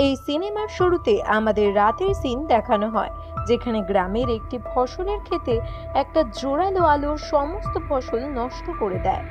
এই সিনেমার শুরুতে আমাদের রাতের সিন দেখানো হয়, যেখানে গ্রামের একটি ফসলের ক্ষেতে একটা জোরালো আলো সমস্ত ফসল নষ্ট করে দেয়।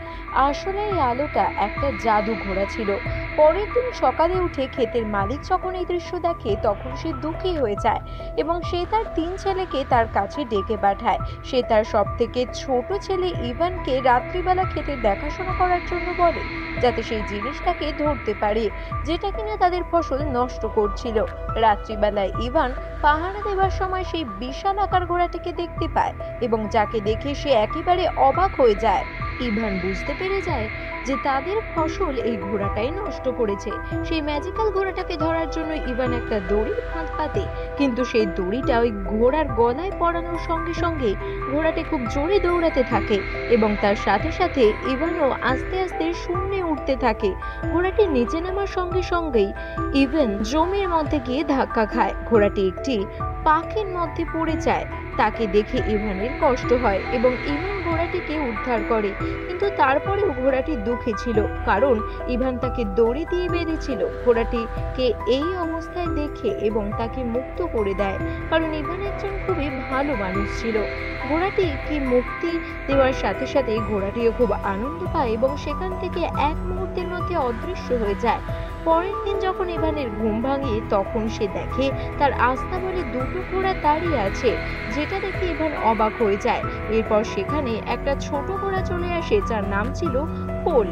আসলে এই আলোটা একটা জাদু ঘোড়া ছিল। পরের দিন সকালে উঠে ক্ষেতের মালিক যখন এই দৃশ্য দেখে তখন সে দুঃখী হয়ে যায় এবং সে তার তিন ছেলেকে তার কাছে ডেকে পাঠায়। সে তার সব থেকে ছোট ছেলে ইভানকে রাত্রিবেলা ক্ষেতের দেখাশোনা করার জন্য বলে, যাতে সেই জিনিসটাকে ধরতে পারে যেটা কিনা তাদের ফসল নষ্ট করছিল। রাত্রিবেলায় ইভান পাহারা দেবার সময় সেই বিশাল আকার ঘোড়াটিকে দেখতে পায় এবং যাকে দেখে সে একেবারে অবাক হয়ে যায়। ইভান বুঝতে পেরে যায় যে তাদের ফসল এই ঘোড়াটাই নষ্ট করেছে। সেই ম্যাজিক্যাল ঘোড়াটাকে ধরার জন্য ইভান একটা দড়ির ফাঁদ পাতে, কিন্তু সেই দড়িটা ওই ঘোড়ার গলায় পড়ানোর সঙ্গে সঙ্গে ঘোড়াটি খুব জোরে দৌড়াতে থাকে এবং তার সাথে সাথে ইভানও আস্তে আস্তে শূন্যে উঠতে থাকে। ঘোড়াটি নিচে নামার সঙ্গে সঙ্গেই ইভান জমির মধ্যে গিয়ে ধাক্কা খায়। ঘোড়াটি একটি পাখির মধ্যে পড়ে যায়। তাকে দেখে ইভানের কষ্ট হয় এবং ইভান ঘোড়াটিকে উদ্ধার করে, কিন্তু তারপরেও ঘোড়াটি দুঃখী ছিল, কারণ ইভান তাকে দড়ি দিয়ে বেঁধেছিল। ঘোড়াটিকে এই অবস্থায় দেখে এবং তাকে মুক্ত করে দেয়, কারণ ইভান একজন খুবই ভালো মানুষ ছিল। ঘোড়াটিকে মুক্তি দেওয়ার সাথে সাথে ঘোড়াটিও খুব আনন্দ পায় এবং সেখান থেকে এক মুহূর্তের মধ্যে অদৃশ্য হয়ে যায়। পরের দিন যখন ইভানের ঘুম ভাঙে তখন সে দেখে তার আস্তাবলে দুটো ঘোড়া দাঁড়িয়ে আছে, যেটা দেখে ইভান অবাক হয়ে যায়। এরপর সেখানে একটা ছোট ঘোড়া চলে আসে যার নাম ছিল পোল।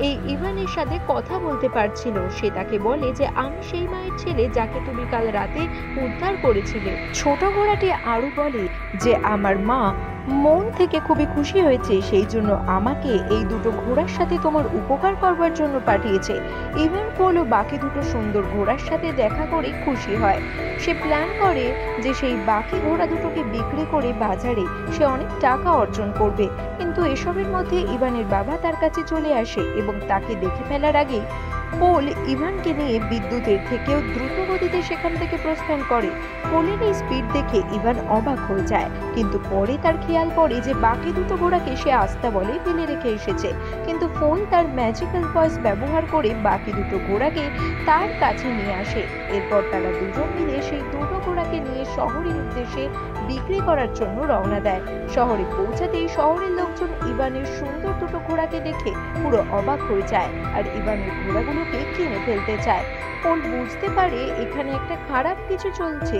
এই ইভানের সাথে কথা বলতে পারছিল। সে তাকে বলে যে আমি সেই মায়ের ছেলে যাকে তুমি কাল রাতে উদ্ধার করেছিলে। ছোট ঘোড়াটি আরো বলে যে আমার মা মন থেকে খুবই খুশি হয়েছে, সেই জন্য আমাকে এই দুটো ঘোড়ার সাথে তোমার উপকার করবার জন্য পাঠিয়েছে। ইভান পোল ও বাকি দুটো সুন্দর ঘোড়ার সাথে দেখা করে খুশি হয়। সে প্ল্যান করে যে সেই বাকি ঘোড়া দুটোকে বিক্রি করে বাজারে সে অনেক টাকা অর্জন করবে। কিন্তু এসবের মধ্যে ইভানের বাবা তার কাছে চলে আসে এবং তাকে দেখে ফেলার আগে পোল ইভানকে নিয়ে বিদ্যুতের থেকেও দ্রুত গতিতে সেখান থেকে প্রস্থান করে। পোলের এই স্পিড দেখে ইভান অবাক হয়ে যায়, কিন্তু পরে তার খেয়াল পড়ে যে বাকি দুটো ঘোড়াকে সে আস্তাবলে ফেলে রেখে এসেছে। কিন্তু পোল তার ম্যাজিক্যাল ভয়েস ব্যবহার করে বাকি দুটো ঘোড়াকে তার কাছে নিয়ে আসে। এরপর তারা দুজন মিলে সেই দুটো ঘোড়াকে নিয়ে শহরের উদ্দেশ্যে বিক্রি করার জন্য রওনা দেয়। শহরে পৌঁছাতেই শহরের লোকজন ইভানের সুন্দর দুটো ঘোড়াকে দেখে পুরো অবাক হয়ে যায় আর ইভানের ঘোড়াগুলোকে কিনে ফেলতে চায়। পোল বুঝতে পারে এখানে একটা খারাপ কিছু চলছে,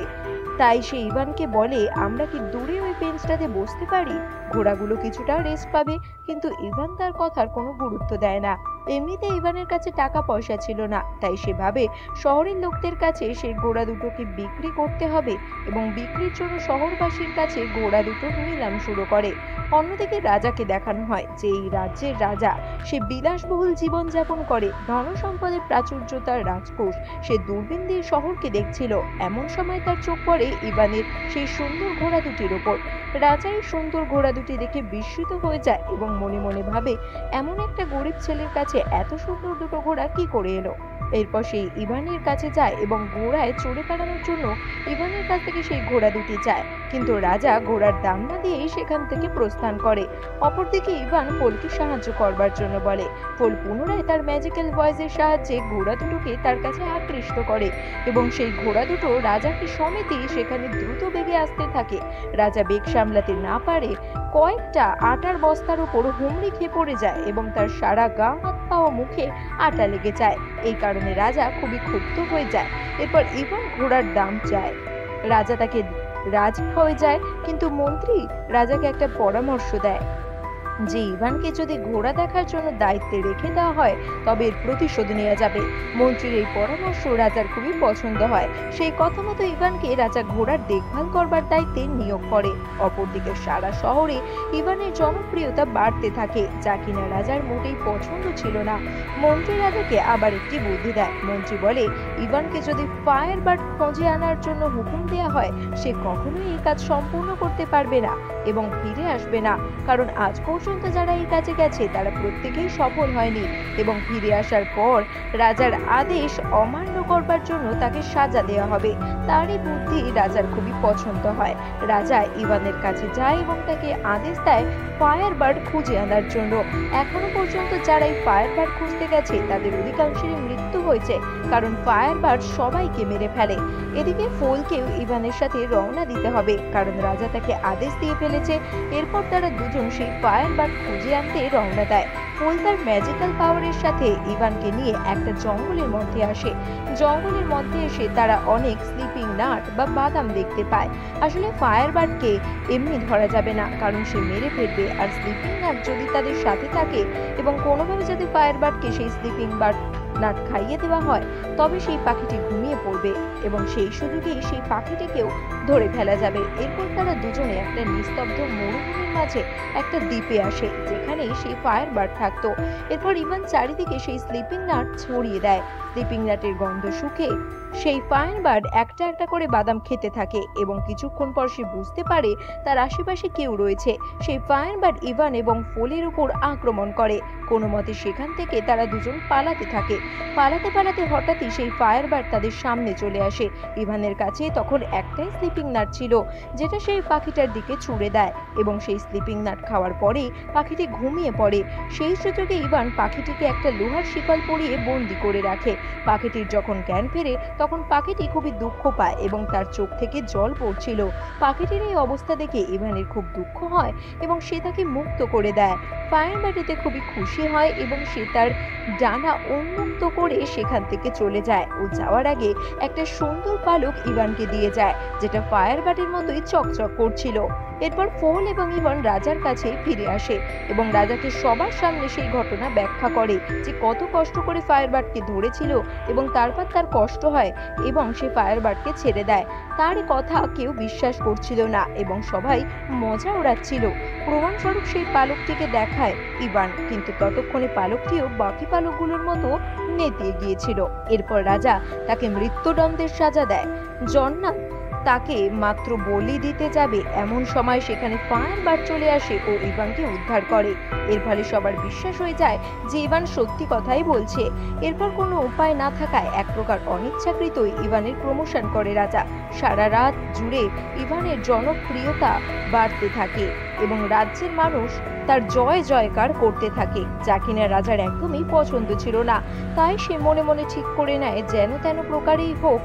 তাই সে ইভানকে বলে আমরা কি দূরে ওই বেঞ্চটাতে বসতে পারি, ঘোড়াগুলো কিছুটা রেস্ট পাবে। কিন্তু ইভান তার কথার কোনো গুরুত্ব দেয় না। এমনিতে ইভানের কাছে টাকা পয়সা ছিল না, তাই সে ভাবে শহরের লোকদের কাছে সেই ঘোড়া দুটোকে বিক্রি করতে হবে এবং বিক্রির জন্য শহরবাসীর কাছে ঘোড়া দুটো নিলাম শুরু করে। অন্যদিকে রাজাকে দেখানো হয় যে এই রাজ্যের রাজা, সে বিলাসবহুল জীবন যাপন করে, ধন সম্পদের প্রাচুর্যতার রাজকোষ। সে দূরবীন দিয়ে শহরকে দেখছিল। এমন সময় তার চোখ পড়ে ইভানের সেই সুন্দর ঘোড়া দুটির উপর। রাজা এই সুন্দর ঘোড়া দুটি দেখে বিস্মিত হয়ে যায় এবং মনে মনে ভাবে এমন একটা গরিব ছেলের কাছে এত সুন্দর দুটো ঘোড়া কি করে এলো। এরপর সেই ইভানের কাছে যায় এবং ঘোড়ায় চড়ে বেড়ানোর জন্য ইভানের কাছ থেকে সেই ঘোড়া দুটি চায়, কিন্তু রাজা ঘোড়ার দাম না দিয়েই সেখান থেকে প্রস্থান করে। অপরদিকে ইভান পোলকে সাহায্য করবার জন্য বলে। পোল পুনরায় তার ম্যাজিক্যাল ভয়েসের সাহায্যে ঘোড়া দুটোকে তার কাছে আকৃষ্ট করে এবং সেই ঘোড়া দুটো রাজাকে সমেতই সেখানে দ্রুত বেগে আসতে থাকে। রাজা বেগ সামলাতে না পারে কয়েকটা আটার বস্তার উপর হুমড়ি খেয়ে পড়ে যায় এবং তার সারা গা, হাত পা ও মুখে আটা লেগে যায়। এই কারণে রাজা খুবই ক্ষুব্ধ হয়ে যায়। এরপর ইভান ঘোড়ার দাম চায়। রাজা তাকে রাজি হয়ে যায়, কিন্তু মন্ত্রী রাজাকে একটা পরামর্শ দেয় যে ইভানকে যদি ঘোড়া দেখার জন্য দায়িত্বে রেখে দেওয়া হয় তবে এর প্রতিশোধ নেওয়া যাবে। মন্ত্রীর এই পরামর্শ রাজার খুবই পছন্দ হয়। সেই কথা মতো ইভানকে রাজা ঘোড়ার দেখভাল করবার দায়িত্বে নিয়োগ করে। অপরদিকে সারা শহরে ইভানের জনপ্রিয়তা বাড়তে থাকে, যা কিনা রাজার মোটেই পছন্দ ছিল না। মন্ত্রী রাজাকে আবার একটি বুদ্ধি দেয়। মন্ত্রী বলে ইভানকে যদি ফায়ার বার্ড খোঁজে আনার জন্য হুকুম দেওয়া হয় সে কখনোই এই কাজ সম্পূর্ণ করতে পারবে না এবং ফিরে আসবে না, কারণ আজ পর্যন্ত যারা এই কাজে গেছে তারা প্রত্যেকেই সফল হয়নি এবং ফিরে আসার পর রাজার আদেশ অমান্য করবার জন্য তাকে সাজা দেওয়া হবে। তার এই বুদ্ধি রাজার খুবই পছন্দ হয়। রাজা ইভানের কাছে যায় এবং তাকে আদেশ দেয় ফায়ার বার্ড খুঁজে আনার জন্য। এখনো পর্যন্ত যারা এই ফায়ার বার্ড খুঁজতে গেছে তাদের অধিকাংশেরই মৃত্যু হয়েছে, কারণ ফায়ারবার্ড সবাইকে মেরে ফেলে। এদিকে ফোলকেও ইভানের সাথে রওনা দিতে হবে, কারণ রাজা তাকে আদেশ দিয়ে ফেলেছে। এরপর তারা দুজন সেই ফায়ারবার্ড খুঁজে আনতে রওনা দেয়। ফোল তার ম্যাজিক্যাল পাওয়ারের সাথে ইভানকে নিয়ে একটা জঙ্গলের মধ্যে আসে। জঙ্গলের মধ্যে এসে তারা অনেক স্লিপিং নাট বা বাদাম দেখতে পায়। আসলে ফায়ারবার্ডকে এমনি ধরা যাবে না, কারণ সে মেরে ফেলবে। আর স্লিপিং নাট যদি তাদের সাথে থাকে এবং কোনোভাবে যদি ফায়ারবার্ডকে সেই স্লিপিং বার্ড নাট খাইয়ে দেওয়া হয়, তবে সেই পাখিটি ঘুমিয়ে পড়বে এবং সেই সুযোগেই সেই পাখিটিকেও ধরে ফেলা যাবে। এরপর তারা দুজনে একটা নিস্তব্ধ মরুভূমির মাঝে একটা দ্বীপে আসে, যেখানে সেই ফায়ারবার্ড থাকতো। এরপর ইভান চারিদিকে সেই স্লিপিং নাট ছড়িয়ে দেয়। স্লিপিং নাটের গন্ধ শুকে সেই ফায়ারবার্ড একটা একটা করে বাদাম খেতে থাকে এবং কিছুক্ষণ পর সে বুঝতে পারে তার আশেপাশে কেউ রয়েছে। সেই ফায়ারবার্ড ইভান এবং ফোলের উপর আক্রমণ করে। কোনো মতে সেখান থেকে তারা দুজন পালাতে থাকে। পালাতে পালাতে হঠাৎই সেই ফায়ারবার্ড তাদের সামনে চলে আসে। ইভানের কাছে তখন একটাই স্লিপিং নাট ছিল, যেটা সেই পাখিটার দিকে ছুঁড়ে দেয় এবং সেই স্লিপিং নাট খাওয়ার পরেই পাখিটি ঘুমিয়ে পড়ে। সেই সুযোগে ইভান পাখিটিকে একটা লোহার শিকল পরিয়ে বন্দি করে রাখে। পাখিটির যখন জ্ঞান ফেরে, তখন পাখিটি খুবই দুঃখ পায় এবং তার চোখ থেকে জল পড়ছিল। পাখিটির এই অবস্থা দেখে ইভানের খুব দুঃখ হয় এবং সে তাকে মুক্ত করে দেয়। ফায়ারবার্ড এতে খুবই খুশি হয় এবং সে তার ডানা উন্মুক্ত করে সেখান থেকে চলে যায়। ও যাওয়ার আগে একটা সুন্দর পালক ইভানকে দিয়ে যায়, যেটা ফায়ারবার্ডের মতোই চকচক করছিল। এরপর ফোল এবং ইভান রাজার কাছে ফিরে আসে এবং রাজাকে সবার সামনে সেই ঘটনা ব্যাখ্যা করে যে কত কষ্ট করে ফায়ারবার্ডকে ধরেছিল এবং তারপর তার কষ্ট হয় এবং সে ফায়ারবার্ডকে ছেড়ে দেয়। তার কথা কেউ বিশ্বাস করছিল না এবং সবাই মজা উড়াচ্ছিল। প্রমাণস্বরূপ সেই পালকটিকে দেখায় ইভান, কিন্তু ততক্ষণে পালকটিও বাকি পালকগুলোর মতো নেতিয়ে গিয়েছিল। এরপর রাজা তাকে মৃত্যুদণ্ডের সাজা দেয়। জন্নাত তাকে মাত্র বলি দিতে যাবে, এমন সময় সেখানে ফায়ারবার্ড চলে আসে ও ইভানকে উদ্ধার করে। এর ফলে সবার বিশ্বাস হয়ে যায় যে ইভান সত্যি কথাই বলছে। এরপর কোনো উপায় না থাকায় এক প্রকার অনিচ্ছাকৃতই ইভানের প্রমোশন করে রাজা। সারা রাত জুড়ে ইভানের জনপ্রিয়তা বাড়তে থাকে এবং রাজ্যের মানুষ তার জয় জয়কার করতে থাকে, যা কিনা রাজার একদমই পছন্দ ছিল না। তাই সে মনে মনে ঠিক করে নেয় যেন তেন প্রকারেই হোক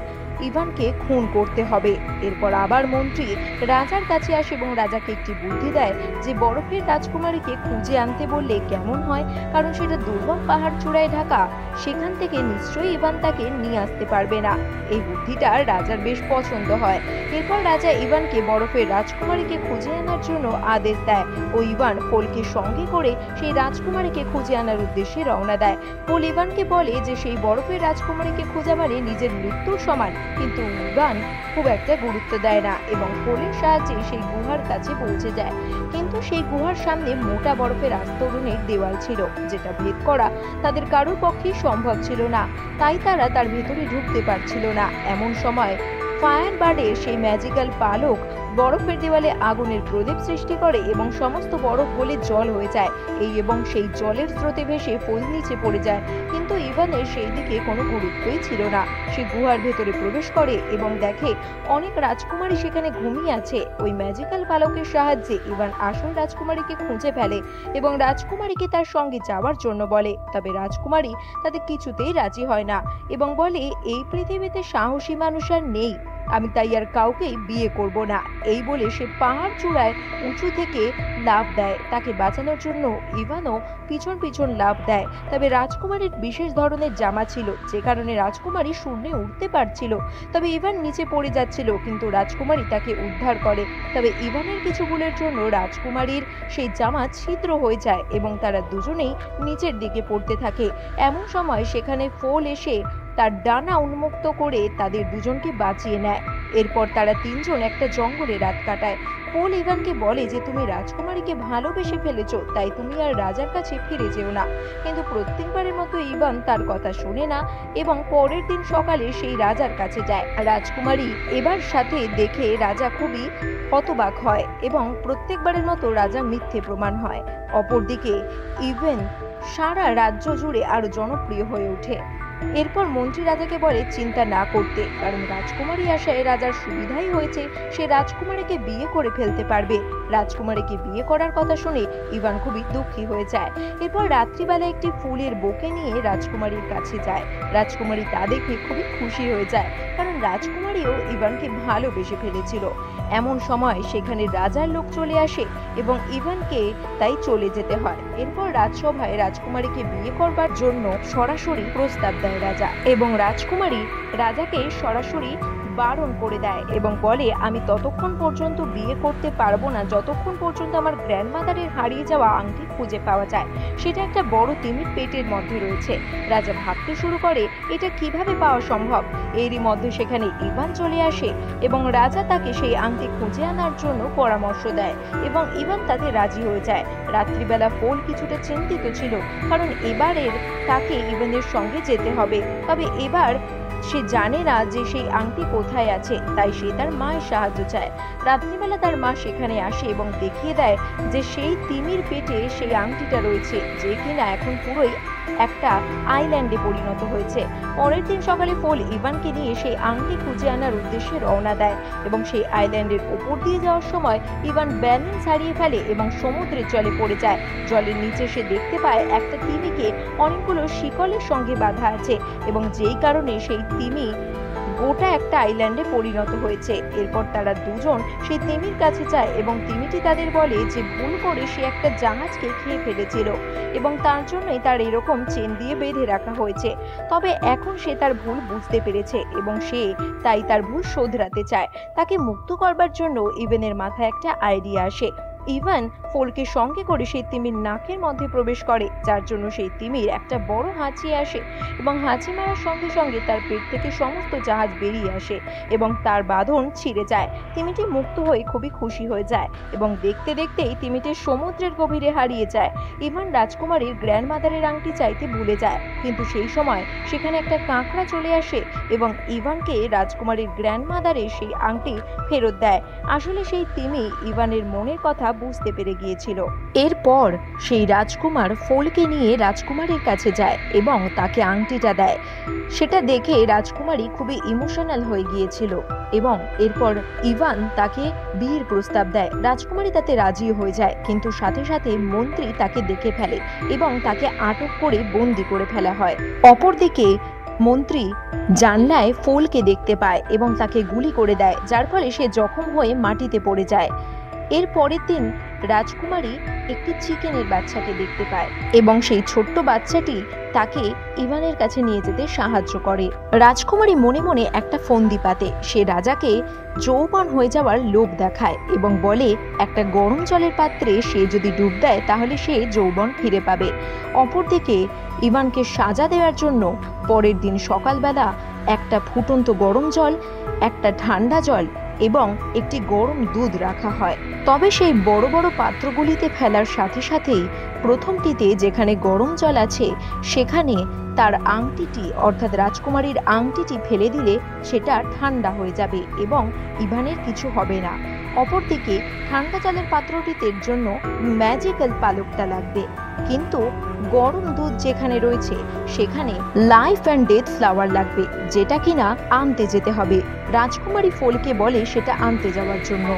ইভানকে খুন করতে হবে। এরপর আবার মন্ত্রী রাজার কাছে আসে এবং রাজাকে একটি বুদ্ধি দেয় যে বরফের রাজকুমারীকে খুঁজে আনতে বললে কেমন হয়, কারণ সেটা দুর্গম পাহাড় চূড়ায় ঢাকা, সেখান থেকে নিশ্চয়ই ইভান তাকে নিয়ে আসতে পারবে না। এই বুদ্ধিটা রাজার বেশ পছন্দ হয়। এরপর রাজা ইভানকে বরফের রাজকুমারীকে খুঁজে আনার জন্য আদেশ দেয় ও ইভান ফোলকে সঙ্গে করে সেই রাজকুমারীকে খুঁজে আনার উদ্দেশ্যে রওনা দেয়। ফোল ইভানকে বলে যে সেই বরফের রাজকুমারীকে খোঁজা মানে নিজের মৃত্যুর সমান, কিন্তু ইভান খুব একটা গুরুত্ব দেয় না এবং ফোলের সাহায্যে সেই গুহার কাছে পৌঁছে যায়। কিন্তু সেই গুহার সামনে মোটা বরফের আস্তরণের দেওয়াল ছিল, যেটা ভেদ করা তাদের কারোর পক্ষেই সম্ভব ছিল না। তাই তারা তার ভেতরে ঢুকতে পারছিল না। এমন সময় ফায়ারবার্ডের সেই ম্যাজিক্যাল পালক বরফের দেওয়ালে আগুনের প্রদীপ সৃষ্টি করে এবং সমস্ত বরফ গলে জল হয়ে যায়। এবং সেই জলের স্রোতে ভেসে ফোল নিচে পড়ে যায়, কিন্তু ইভানের সেই দিকে কোনো গুরুত্বই ছিল না। সে গুহার ভেতরে প্রবেশ করে এবং দেখে অনেক রাজকুমারী সেখানে ঘুমিয়ে আছে। ওই ম্যাজিক্যাল পালকের সাহায্যে ইভান আসল রাজকুমারীকে খুঁজে ফেলে এবং রাজকুমারীকে তার সঙ্গে যাওয়ার জন্য বলে। তবে রাজকুমারী তাতে কিছুতেই রাজি হয় না এবং বলে এই পৃথিবীতে সাহসী মানুষ আর নেই, আমি তাই আর কাউকেই বিয়ে করব না। এই বলে সে পাহাড় চূড়ায় উঁচু থেকে লাফ দেয়। তাকে বাঁচানোর জন্য ইভানও পিছন পিছন লাফ দেয়। তবে রাজকুমারীর বিশেষ ধরনের জামা ছিল, যে কারণে রাজকুমারী শূন্যে উঠতে পারছিল। তবে ইভান নিচে পড়ে যাচ্ছিল, কিন্তু রাজকুমারী তাকে উদ্ধার করে। তবে ইভানের কিছু ভুলের জন্য রাজকুমারীর সেই জামা ছিদ্র হয়ে যায় এবং তারা দুজনেই নিচের দিকে পড়তে থাকে। এমন সময় সেখানে ফোল এসে তার ডানা উন্মুক্ত করে তাদের দুজনকে বাঁচিয়ে নেয়। এরপর তারা তিনজন একটা জঙ্গলে রাত কাটায়। ফোল ইভানকে বলে যে তুমি রাজকুমারীকে ভালোবেসে ফেলেছো, তাই তুমি আর রাজার কাছে ফিরে যেও না। কিন্তু প্রত্যেকবারের মতো ইভান তার কথা শোনে না এবং পরের দিন সকালে সেই রাজার কাছে যায়। রাজকুমারী এবার সাথে দেখে রাজা খুবই হতবাক হয় এবং প্রত্যেকবারের মতো রাজা মিথ্যে প্রমাণ হয়। অপরদিকে ইভেন সারা রাজ্য জুড়ে আরো জনপ্রিয় হয়ে ওঠে। এরপর মন্ত্রী রাজাকে বলে চিন্তা না করতে, কারণ রাজকুমারী আসায় রাজার সুবিধাই হয়েছে, সে রাজকুমারীকে বিয়ে করে ফেলতে পারবে। রাজকুমারীকে বিয়ে করার কথা শুনে ইভান খুবই দুঃখী হয়ে যায়। এরপর রাত্রিবেলা একটি ফুলের বোকে নিয়ে রাজকুমারীর কাছে যায়। রাজকুমারী তা দেখে খুবই খুশি হয়ে যায়, কারণ রাজকুমারীও ইভানকে ভালোবেসে ফেলেছিল। এমন সময় সেখানে রাজার লোক চলে আসে এবং ইভানকে তাই চলে যেতে হয়। এরপর রাজসভায় রাজকুমারীকে বিয়ে করবার জন্য সরাসরি প্রস্তাব দেয় রাজা, এবং রাজকুমারী রাজাকে সরাসরি বারণ করে দেয় এবং বলে, আমি ততক্ষণ পর্যন্ত বিয়ে করতে পারবো না যতক্ষণ পর্যন্ত আমার গ্র্যান্ডমাদারের হারিয়ে যাওয়া আংটি খুঁজে পাওয়া যায়। সেটা একটা বড় তিমির পেটের মধ্যে রয়েছে। রাজা ভাবতে শুরু করে এটা কিভাবে পাওয়া সম্ভব। এরই মধ্যে সেখানে ইভান চলে আসে এবং রাজা তাকে সেই আংটি খুঁজে আনার জন্য পরামর্শ দেয় এবং ইভান তাতে রাজি হয়ে যায়। রাত্রিবেলা ফোল কিছুটা চিন্তিত ছিল, কারণ এবারের তাকে ইভানের সঙ্গে যেতে হবে। তবে এবার সে জানে না যে সেই আংটি কোথায় আছে, তাই সে তার মায়ের সাহায্য চায়। রাত্রিবেলা তার মা সেখানে আসে এবং দেখিয়ে দেয় যে সেই তিমির পেটে সেই আংটিটা রয়েছে, যে কিনা এখন পুরোই একটা আইল্যান্ডে পরিণত হয়েছে। পরের দিন সকালে ফোল ইভানকে নিয়ে সেই আংটি খুঁজে আনার উদ্দেশ্যে রওনা দেয় এবং সেই আইল্যান্ডের উপর দিয়ে যাওয়ার সময় ইভান ব্যালেন্স হারিয়ে ফেলে এবং সমুদ্রের জলে পড়ে যায়। জলের নিচে সে দেখতে পায় একটা তিমিকে অনেকগুলো শিকলের সঙ্গে বাঁধা আছে এবং যেই কারণে সেই তিমি গোটা একটা আইল্যান্ডে পরিণত হয়েছে। এরপর তারা দুজন সেই তিমির কাছে যায় এবং তিমিটি তাদের বলে যে ভুল করে সে একটা জাহাজকে খেয়ে ফেলেছিল এবং তার জন্যই তার এরকম চেন দিয়ে বেঁধে রাখা হয়েছে। তবে এখন সে তার ভুল বুঝতে পেরেছে এবং সে তাই তার ভুল শোধরাতে চায়। তাকে মুক্ত করবার জন্য ইভানের মাথায় একটা আইডিয়া আসে। ইভান ফোলকে সঙ্গে করে সেই তিমির নাকের মধ্যে প্রবেশ করে, যার জন্য সেই তিমির একটা বড় হাঁচি আসে এবং হাঁচি মারার সঙ্গে সঙ্গে তার পেট থেকে সমস্ত জাহাজ বেরিয়ে আসে এবং তার বাঁধন ছিঁড়ে যায়। তিমিটি মুক্ত হয়ে খুবই খুশি হয়ে যায় এবং দেখতে দেখতেই তিমিটি সমুদ্রের গভীরে হারিয়ে যায়। ইভান রাজকুমারীর গ্র্যান্ডমাদারের আংটি চাইতে ভুলে যায়, কিন্তু সেই সময় সেখানে একটা কাঁকড়া চলে আসে এবং ইভানকে রাজকুমারীর গ্র্যান্ডমাদারের সেই আংটি ফেরত দেয়। আসলে সেই তিমি ইভানের মনের কথা বুঝতে পেরে গিয়েছিল। এরপর সেই রাজকুমার ফোলকে নিয়ে রাজকুমারীর কাছে যায় এবং তাকে আংটিটা দেয়। সেটা দেখে রাজকুমারী খুবই ইমোশনাল হয়ে গিয়েছিল এবং এরপর ইভান তাকে বিয়ের প্রস্তাব দেয়। রাজকুমারী তাতে রাজি হয়ে যায়, কিন্তু সাথে সাথে মন্ত্রী তাকে দেখে ফেলে এবং তাকে আটক করে বন্দি করে ফেলা হয়। অপরদিকে মন্ত্রী জানলায় ফোলকে দেখতে পায় এবং তাকে গুলি করে দেয়, যার ফলে সে জখম হয়ে মাটিতে পড়ে যায়। এর পরের দিন রাজকুমারী একটি চিকেনের বাচ্চাকে দেখতে পায় এবং সেই ছোট্ট বাচ্চাটি তাকে ইভানের কাছে নিয়ে যেতে সাহায্য করে। রাজকুমারী মনে মনে একটা ফন্দি পাতে। সে রাজাকে যৌবন হয়ে যাওয়ার লোভ দেখায় এবং বলে একটা গরম জলের পাত্রে সে যদি ডুব দেয় তাহলে সে যৌবন ফিরে পাবে। অপরদিকে ইভানকে সাজা দেওয়ার জন্য পরের দিন সকালবেলা একটা ফুটন্ত গরম জল, একটা ঠান্ডা জল এবং একটি গরম দুধ রাখা হয়। তবে সেই বড় বড় পাত্রগুলিতে ফেলার সাথে সাথেই প্রথমটিতে যেখানে গরম জল আছে সেখানে তার আংটিটি অর্থাৎ রাজকুমারীর আংটিটি ফেলে দিলে সেটা ঠান্ডা হয়ে যাবে এবং ইভানের কিছু হবে না। অপরদিকে ঠান্ডা জলের পাত্রটিতে জন্য ম্যাজিক্যাল পালকটা লাগবে, কিন্তু গরম দুধ যেখানে রয়েছে সেখানে লাইফ অ্যান্ড ডেথ ফ্লাওয়ার লাগবে, যেটা কিনা আনতে যেতে হবে। রাজকুমারী ফোলকে বলে সেটা আনতে যাওয়ার জন্য,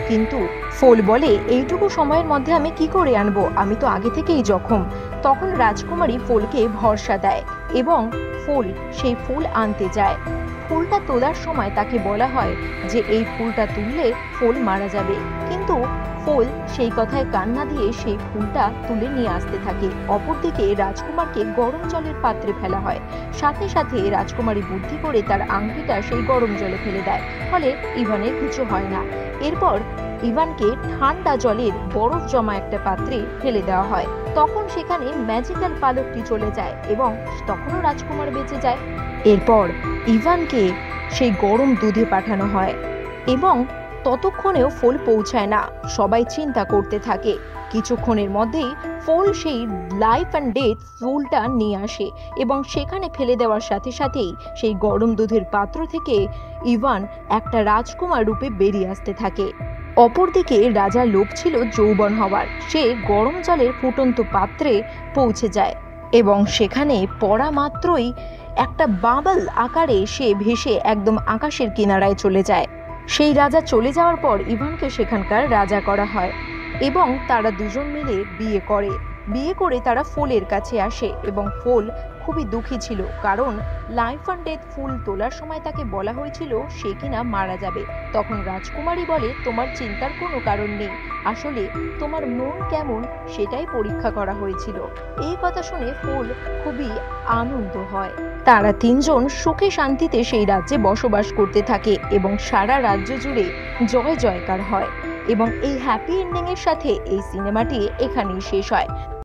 কিন্তু ফোল বলে এইটুকু সময়ের মধ্যে আমি কি করে আনবো, আমি তো আগে থেকেই জখম। তখন রাজকুমারী ফোলকে ভরসা দেয় এবং ফোল সেই ফুল আনতে যায়। ফুলটা তোলার সময় তাকে বলা হয় যে এই ফুলটা তুললে ফোল মারা যাবে, কিন্তু ফোল সেই কথায় কান না দিয়ে সেই ফুলটা তুলে নিয়ে আসতে থাকে। অপরদিকে রাজকুমারকে গরম জলের পাত্রে ফেলা হয়। সাথে সাথে রাজকুমারী বুদ্ধি করে তার আংটিটা সেই গরম জলে ফেলে দেয়, ফলে ইভানের কিছু হয় না। এরপর ইভানকে ঠান্ডা জলের বরফ জমা একটা পাত্রে ফেলে দেওয়া হয়। তখন সেখানে ম্যাজিক্যাল পালকটি চলে যায় এবং তখনও রাজকুমার বেঁচে যায়। এরপর ইভানকে সেই গরম দুধে পাঠানো হয় এবং ততক্ষণেও ফোল পৌঁছায় না। সবাই চিন্তা করতে থাকে। কিছুক্ষণের মধ্যেই ফোল সেই লাইফ অ্যান্ড ডেথ ফুলটা নিয়ে আসে এবং সেখানে ফেলে দেওয়ার সাথে সাথেই সেই গরম দুধের পাত্র থেকে ইভান একটা রাজকুমার রূপে বেরিয়ে আসতে থাকে। অপরদিকে রাজার লোভ ছিল যৌবন হওয়ার। সে গরম জলের ফুটন্ত পাত্রে পৌঁছে যায় এবং সেখানে পড়া মাত্রই একটা বাবল আকারে সে ভেসে একদম আকাশের কিনারায় চলে যায়। সেই রাজা চলে যাওয়ার পর ইভানকে সেখানকার রাজা করা হয় এবং তারা দুজন মিলে বিয়ে করে তারা ফোলের কাছে আসে এবং ফোল খুবই দুঃখী ছিল, কারণ লাইফ অ্যান্ড ডেথ ফুল তোলার সময় তাকে বলা হয়েছিল সে কিনা মারা যাবে। তখন রাজকুমারী বলে, তোমার চিন্তার কোনো কারণ নেই, আসলে তোমার মন কেমন সেটাই পরীক্ষা করা হয়েছিল। এই কথা শুনে ফুল খুবই আনন্দ হয়। তারা তিনজন সুখে শান্তিতে সেই রাজ্যে বসবাস করতে থাকে এবং সারা রাজ্য জুড়ে জয় জয়কার হয়। এবং এই হ্যাপি এন্ডিং এর সাথে এই সিনেমাটি এখানেই শেষ হয়।